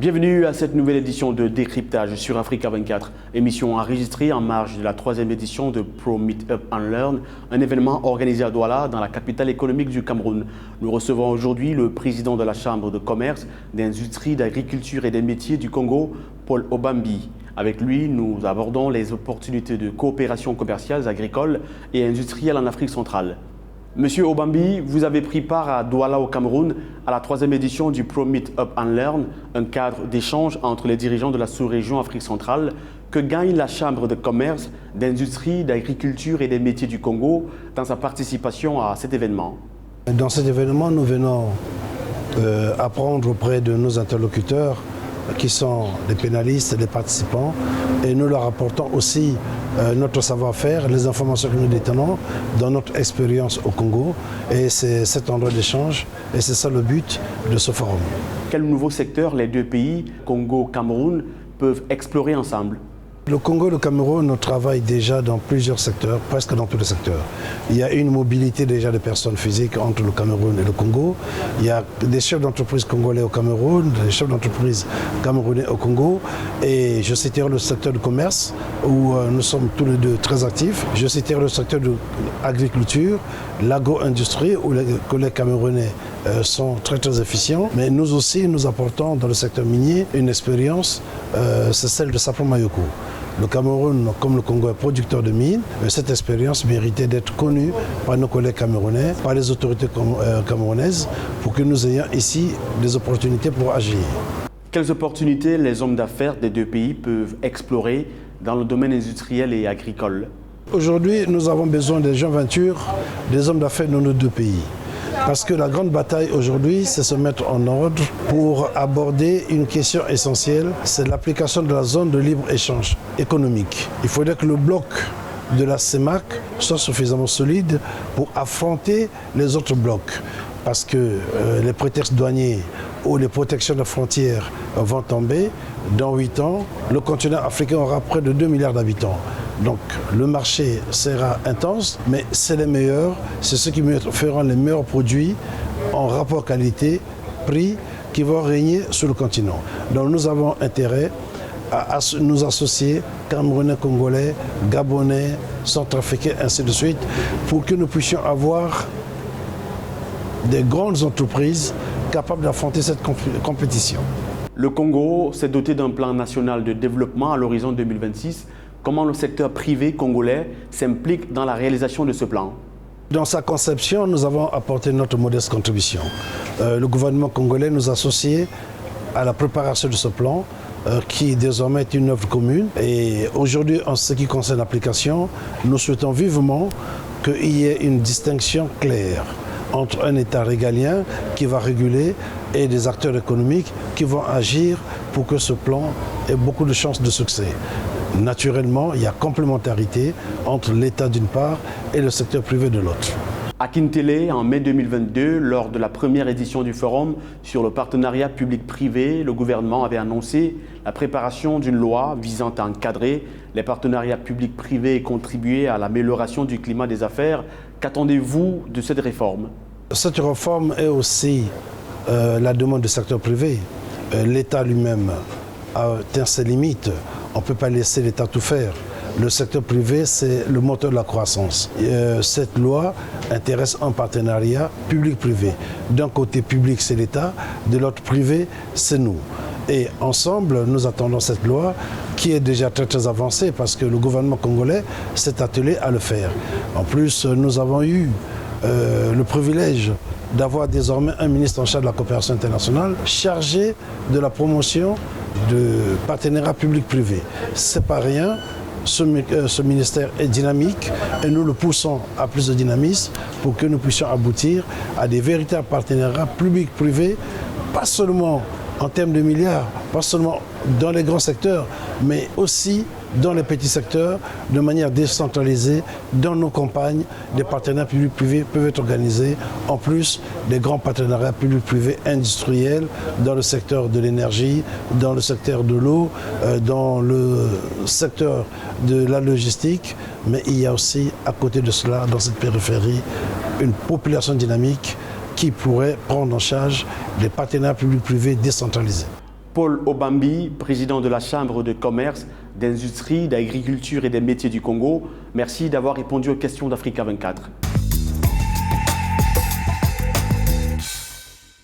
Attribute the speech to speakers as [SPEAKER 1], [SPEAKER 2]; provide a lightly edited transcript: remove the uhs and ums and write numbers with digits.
[SPEAKER 1] Bienvenue à cette nouvelle édition de Décryptage sur Africa 24, émission enregistrée en marge de la 3e édition de Pro Meet Up and Learn, un événement organisé à Douala, dans la capitale économique du Cameroun. Nous recevons aujourd'hui le président de la Chambre de commerce, d'industrie, d'agriculture et des métiers du Congo, Paul Obambi. Avec lui, nous abordons les opportunités de coopération commerciale, agricole et industrielle en Afrique centrale. Monsieur Obambi, vous avez pris part à Douala au Cameroun à la 3e édition du Pro Meet Up and Learn, un cadre d'échange entre les dirigeants de la sous-région Afrique centrale. Que gagne la Chambre de commerce, d'industrie, d'agriculture et des métiers du Congo dans sa participation à cet événement?
[SPEAKER 2] Dans cet événement, nous venons apprendre auprès de nos interlocuteurs qui sont les pénalistes, les participants, et nous leur apportons aussi notre savoir-faire, les informations que nous détenons dans notre expérience au Congo. Et c'est cet endroit d'échange, et c'est ça le but de ce forum.
[SPEAKER 1] Quels nouveaux secteurs les deux pays, Congo-Cameroun, peuvent explorer ensemble?
[SPEAKER 2] Le Congo et le Cameroun travaillent déjà dans plusieurs secteurs, presque dans tous les secteurs. Il y a une mobilité déjà de personnes physiques entre le Cameroun et le Congo. Il y a des chefs d'entreprise congolais au Cameroun, des chefs d'entreprise camerounais au Congo. Et je citerai le secteur du commerce, où nous sommes tous les deux très actifs. Je citerai le secteur de l'agriculture, l'agro-industrie, où les collègues camerounais sont très efficients. Mais nous aussi, nous apportons dans le secteur minier une expérience, c'est celle de Sapro-Mayoko. Le Cameroun, comme le Congo, est producteur de mines. Cette expérience méritait d'être connue par nos collègues camerounais, par les autorités camerounaises, pour que nous ayons ici des opportunités pour agir.
[SPEAKER 1] Quelles opportunités les hommes d'affaires des deux pays peuvent explorer dans le domaine industriel et agricole?
[SPEAKER 2] Aujourd'hui, nous avons besoin des jointures, des hommes d'affaires dans nos deux pays. Parce que la grande bataille aujourd'hui, c'est se mettre en ordre pour aborder une question essentielle, c'est l'application de la zone de libre-échange économique. Il faudrait que le bloc de la CEMAC soit suffisamment solide pour affronter les autres blocs. Parce que les prétextes douaniers ou les protections de frontières vont tomber. Dans 8 ans, le continent africain aura près de 2 milliards d'habitants. Donc le marché sera intense, mais c'est les meilleurs, c'est ceux qui feront les meilleurs produits en rapport qualité-prix qui vont régner sur le continent. Donc nous avons intérêt à nous associer, Camerounais, Congolais, Gabonais, Centrafricains, ainsi de suite, pour que nous puissions avoir des grandes entreprises capables d'affronter cette compétition.
[SPEAKER 1] Le Congo s'est doté d'un plan national de développement à l'horizon 2026. Comment le secteur privé congolais s'implique dans la réalisation de ce plan?
[SPEAKER 2] Dans sa conception, nous avons apporté notre modeste contribution. Le gouvernement congolais nous a associés à la préparation de ce plan, qui désormais est une œuvre commune. Et aujourd'hui, en ce qui concerne l'application, nous souhaitons vivement qu'il y ait une distinction claire entre un État régalien qui va réguler et des acteurs économiques qui vont agir pour que ce plan ait beaucoup de chances de succès. Naturellement, il y a complémentarité entre l'État d'une part et le secteur privé de l'autre.
[SPEAKER 1] À Kintélé, en mai 2022, lors de la première édition du forum sur le partenariat public-privé, le gouvernement avait annoncé la préparation d'une loi visant à encadrer les partenariats publics-privés et contribuer à l'amélioration du climat des affaires. Qu'attendez-vous de cette réforme?
[SPEAKER 2] Cette réforme est aussi la demande du secteur privé. L'État lui-même atteint ses limites. On ne peut pas laisser l'État tout faire. Le secteur privé, c'est le moteur de la croissance. Cette loi intéresse un partenariat public-privé. D'un côté public, c'est l'État, de l'autre privé, c'est nous. Et ensemble, nous attendons cette loi qui est déjà très avancée parce que le gouvernement congolais s'est attelé à le faire. En plus, nous avons eu le privilège d'avoir désormais un ministre en charge de la coopération internationale chargé de la promotion de partenariat public-privé. C'est pas rien, ce ministère est dynamique et nous le poussons à plus de dynamisme pour que nous puissions aboutir à des véritables partenariats public-privé, pas seulement en termes de milliards, pas seulement dans les grands secteurs, mais aussi dans les petits secteurs, de manière décentralisée, dans nos campagnes, des partenariats publics-privés peuvent être organisés, en plus des grands partenariats publics-privés industriels dans le secteur de l'énergie, dans le secteur de l'eau, dans le secteur de la logistique, mais il y a aussi, à côté de cela, dans cette périphérie, une population dynamique qui pourrait prendre en charge des partenariats publics-privés décentralisés.
[SPEAKER 1] Paul Obambi, président de la Chambre de commerce, d'industrie, d'agriculture et des métiers du Congo, merci d'avoir répondu aux questions d'Africa 24.